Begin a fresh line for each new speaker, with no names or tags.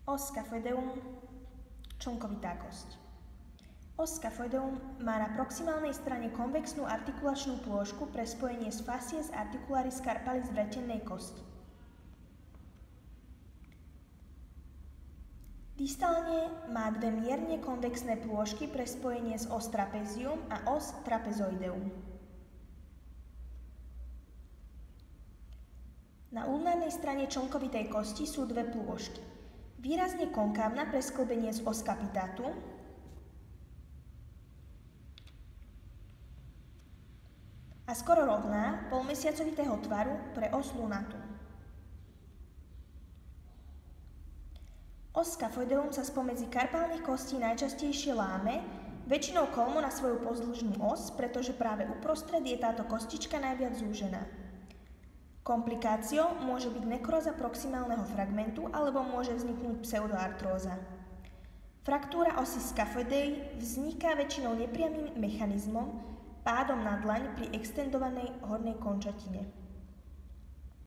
Os scaphoideum, člnkovitá kosť. Os scaphoideum má na proximálnej strane konvexnú artikulačnú plôžku pre spojenie z facies articularis carpalis vretennej kosti. Distálne má dve mierne konvexné plôžky pre spojenie z os trapezium a os trapezoideum. Na ulnárnej strane člnkovitej kosti sú dve plôžky. Výrazne konkávna pre sklbenie z os capitatum a skoro rovná polmesiacovitého tvaru pre os lunatum. Os scaphoideum sa spomedzi karpálnych kostí najčastejšie láme, väčšinou kolmo na svoju pozdĺžnú os, pretože práve uprostred je táto kostička najviac zúžená. Komplikáciou môže byť nekróza proximálneho fragmentu alebo môže vzniknúť pseudoartróza. Fraktúra osy scaphoidei vzniká väčšinou nepriamym mechanizmom, pádom na dlaň pri extendovanej hornej končatine.